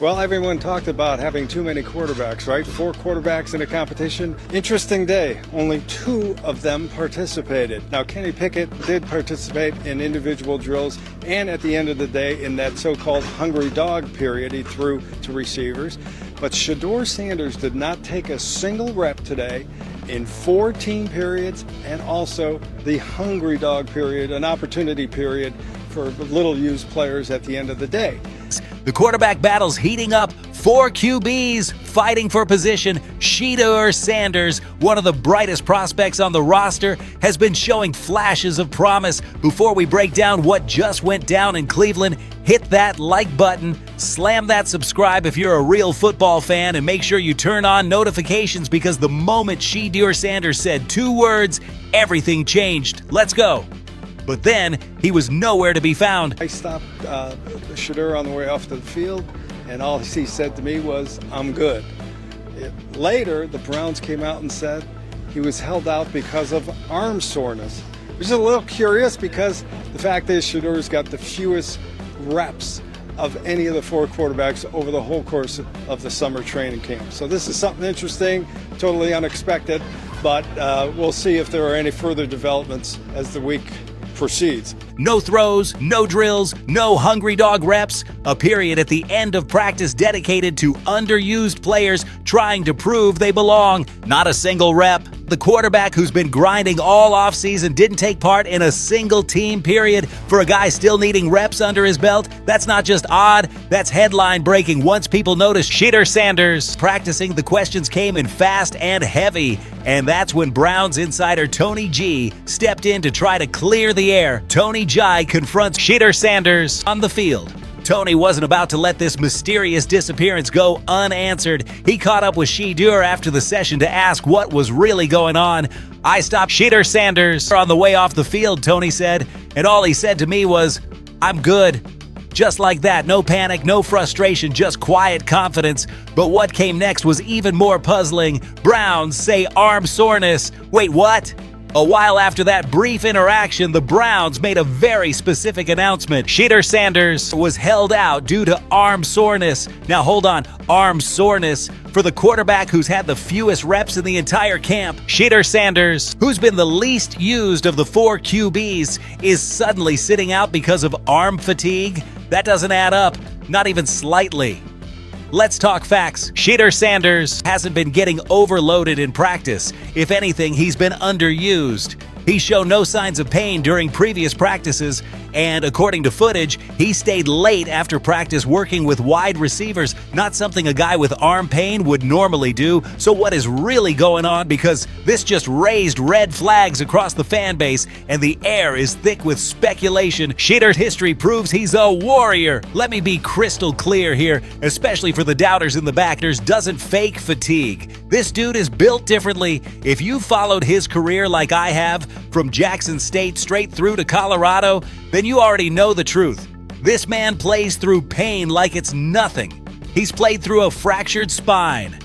Well, everyone talked about having too many quarterbacks, right? 4 quarterbacks in a competition. Interesting day. Only 2 of them participated. Now, Kenny Pickett did participate in individual drills, and at the end of the day, in that so-called hungry dog period, he threw to receivers. But Shedeur Sanders did not take a single rep today in 4 team periods, and also the hungry dog period, an opportunity period for little-used players at the end of the day. The quarterback battle's heating up. 4 QBs fighting for position. Shedeur Sanders, one of the brightest prospects on the roster, has been showing flashes of promise. Before we break down what just went down in Cleveland, hit that like button, slam that subscribe if you're a real football fan, and make sure you turn on notifications, because the moment Shedeur Sanders said 2 words, everything changed. Let's go. But then, he was nowhere to be found. I stopped Shedeur on the way off to the field, and all he said to me was, "I'm good." Later, the Browns came out and said he was held out because of arm soreness, which is a little curious, because the fact is Shedeur's got the fewest reps of any of the 4 quarterbacks over the whole course of the summer training camp. So this is something interesting, totally unexpected, but we'll see if there are any further developments as the week proceeds. No throws, no drills, no hungry dog reps. A period at the end of practice dedicated to underused players trying to prove they belong. Not a single rep. The quarterback who's been grinding all offseason didn't take part in a single team period. For a guy still needing reps under his belt, that's not just odd, that's headline breaking. Once people noticed Shedeur Sanders practicing, the questions came in fast and heavy. And that's when Browns insider Tony G stepped in to try to clear the air. Tony G confronts Shedeur Sanders on the field. Tony wasn't about to let this mysterious disappearance go unanswered. He caught up with Shedeur after the session to ask what was really going on. "I stopped Shedeur Sanders on the way off the field," Tony said, "and all he said to me was, 'I'm good.'" Just like that, no panic, no frustration, just quiet confidence. But what came next was even more puzzling. Browns say arm soreness. Wait, what? A while after that brief interaction, the Browns made a very specific announcement. Shedeur Sanders was held out due to arm soreness. Now hold on, arm soreness for the quarterback who's had the fewest reps in the entire camp. Shedeur Sanders, who's been the least used of the 4 QBs, is suddenly sitting out because of arm fatigue. That doesn't add up, not even slightly. Let's talk facts. Shedeur Sanders hasn't been getting overloaded in practice. If anything, he's been underused. He showed no signs of pain during previous practices, and according to footage, he stayed late after practice working with wide receivers, not something a guy with arm pain would normally do. So what is really going on? Because this just raised red flags across the fan base, and the air is thick with speculation. Shedeur's history proves he's a warrior. Let me be crystal clear here, especially for the doubters in the back. Doesn't fake fatigue. This dude is built differently. If you followed his career like I have, from Jackson State straight through to Colorado, then you already know the truth. This man plays through pain like it's nothing. He's played through a fractured spine.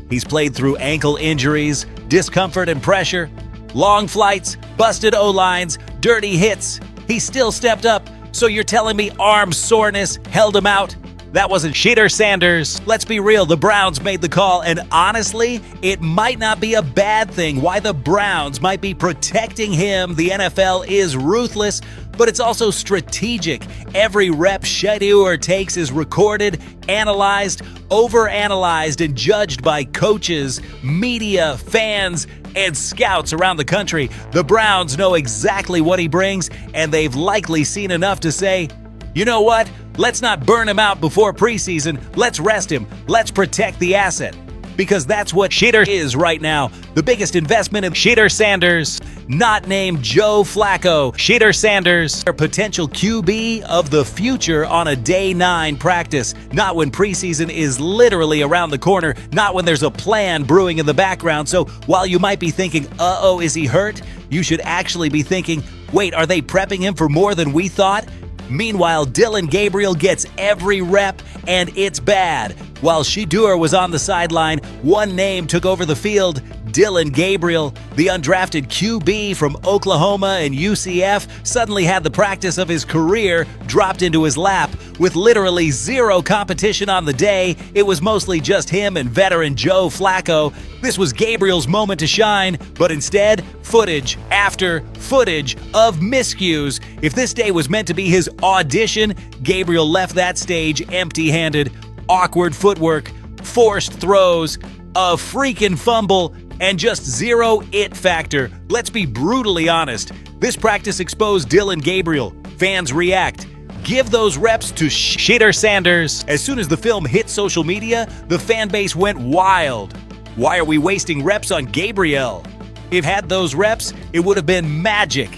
He's played through ankle injuries, discomfort and pressure, long flights, busted O-lines, dirty hits. He still stepped up. So you're telling me arm soreness held him out? That wasn't Shedeur Sanders. Let's be real, the Browns made the call, and honestly, it might not be a bad thing why the Browns might be protecting him. The NFL is ruthless, but it's also strategic. Every rep Shedeur takes is recorded, analyzed, overanalyzed, and judged by coaches, media, fans, and scouts around the country. The Browns know exactly what he brings, and they've likely seen enough to say, you know what? Let's not burn him out before preseason. Let's rest him. Let's protect the asset. Because that's what Shedeur is right now. The biggest investment in Shedeur Sanders, not named Joe Flacco. Shedeur Sanders, a potential QB of the future on a day 9 practice. Not when preseason is literally around the corner. Not when there's a plan brewing in the background. So while you might be thinking, uh-oh, is he hurt? You should actually be thinking, wait, are they prepping him for more than we thought? Meanwhile, Dillon Gabriel gets every rep, and it's bad. While Shedeur was on the sideline, one name took over the field, Dillon Gabriel, the undrafted QB from Oklahoma and UCF, suddenly had the practice of his career dropped into his lap. With literally zero competition on the day, it was mostly just him and veteran Joe Flacco. This was Gabriel's moment to shine, but instead, footage after footage of miscues. If this day was meant to be his audition, Gabriel left that stage empty-handed. Awkward footwork, forced throws, a freaking fumble, and just zero it factor. Let's be brutally honest. This practice exposed Dillon Gabriel. Fans react. Give those reps to Shedeur Sanders. As soon as the film hit social media, the fan base went wild. Why are we wasting reps on Gabriel? If had those reps, it would have been magic.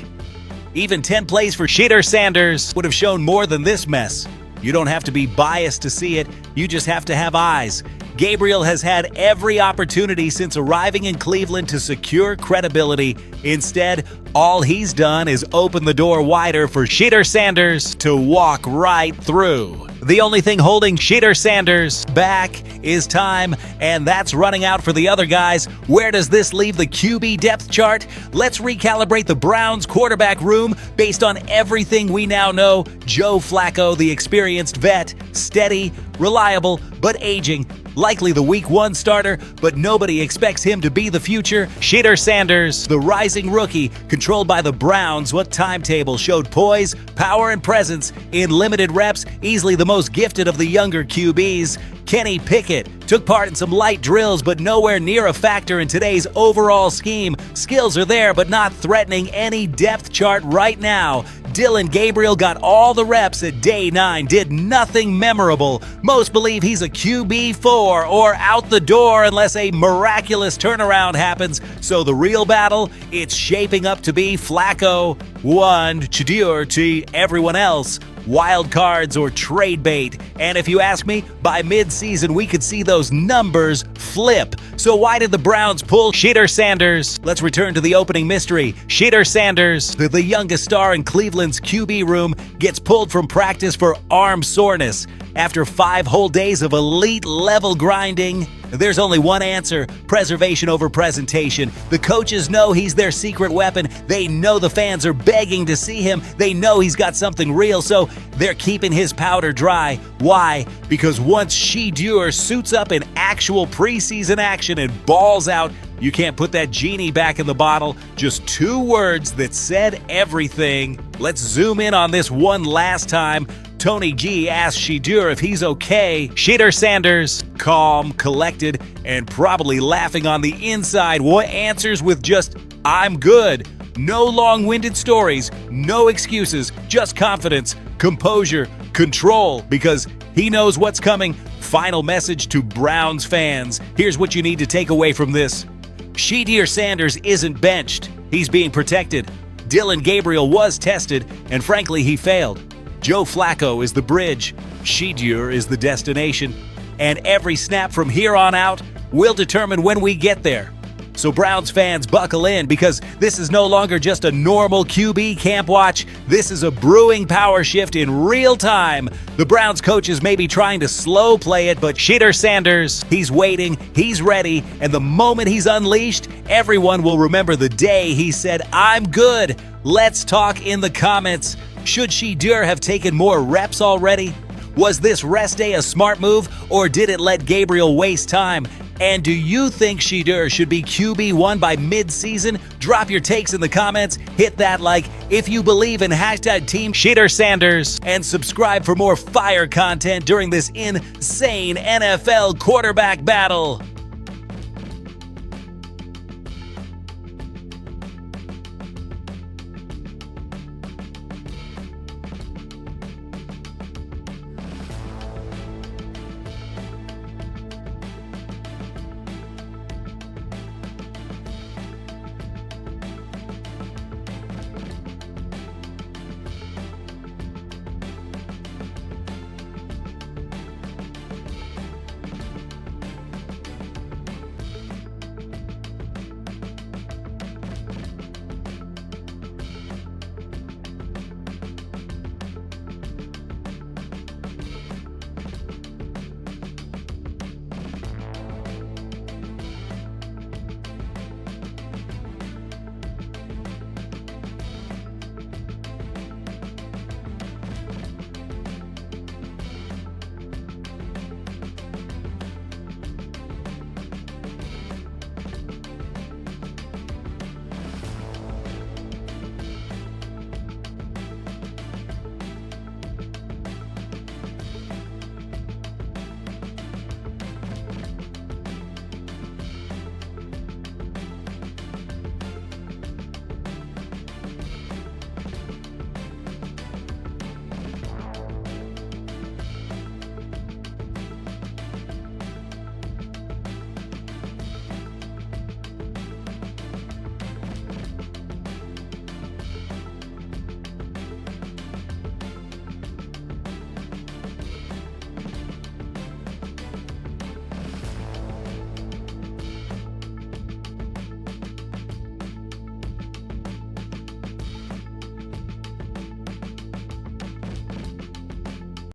Even 10 plays for Shedeur Sanders would have shown more than this mess. You don't have to be biased to see it, you just have to have eyes. Gabriel has had every opportunity since arriving in Cleveland to secure credibility. Instead, all he's done is open the door wider for Shedeur Sanders to walk right through. The only thing holding Shedeur Sanders back is time, and that's running out for the other guys. Where does this leave the QB depth chart? Let's recalibrate the Browns quarterback room based on everything we now know. Joe Flacco, the experienced vet, steady, reliable, but aging. Likely the Week 1 starter, but nobody expects him to be the future. Shedeur Sanders, the rising rookie, controlled by the Browns. What timetable showed poise, power, and presence in limited reps, easily the most gifted of the younger QBs. Kenny Pickett took part in some light drills, but nowhere near a factor in today's overall scheme. Skills are there, but not threatening any depth chart right now. Dillon Gabriel got all the reps at day 9, did nothing memorable. Most believe he's a QB4 or out the door unless a miraculous turnaround happens. So the real battle, it's shaping up to be Flacco 1, Shedeur to everyone else. Wild cards or trade bait. And if you ask me, by mid-season we could see those numbers flip. So why did the Browns pull Shedeur Sanders? Let's return to the opening mystery. Shedeur Sanders, the youngest star in Cleveland's QB room, gets pulled from practice for arm soreness. After 5 whole days of elite-level grinding, there's only one answer: preservation over presentation. The coaches know he's their secret weapon. They know the fans are begging to see him. They know he's got something real, so they're keeping his powder dry. Why? Because once Shedeur suits up in actual preseason action and balls out, you can't put that genie back in the bottle. Just 2 words that said everything. Let's zoom in on this one last time. Tony G asked Shedeur if he's okay. Shedeur Sanders, calm, collected, and probably laughing on the inside, what answers with just, "I'm good." No long-winded stories, no excuses, just confidence, composure, control, because he knows what's coming. Final message to Browns fans. Here's what you need to take away from this. Shedeur Sanders isn't benched. He's being protected. Dillon Gabriel was tested, and frankly, he failed. Joe Flacco is the bridge. Shedeur is the destination. And every snap from here on out will determine when we get there. So Browns fans, buckle in, because this is no longer just a normal QB camp watch. This is a brewing power shift in real time. The Browns coaches may be trying to slow play it, but Shedeur Sanders, he's waiting, he's ready, and the moment he's unleashed, everyone will remember the day he said, "I'm good." Let's talk in the comments. Should Shedeur have taken more reps already? Was this rest day a smart move, or did it let Gabriel waste time? And do you think Shedeur should be QB1 by mid-season? Drop your takes in the comments, hit that like if you believe in #Team Shedeur Sanders, and subscribe for more fire content during this insane NFL quarterback battle.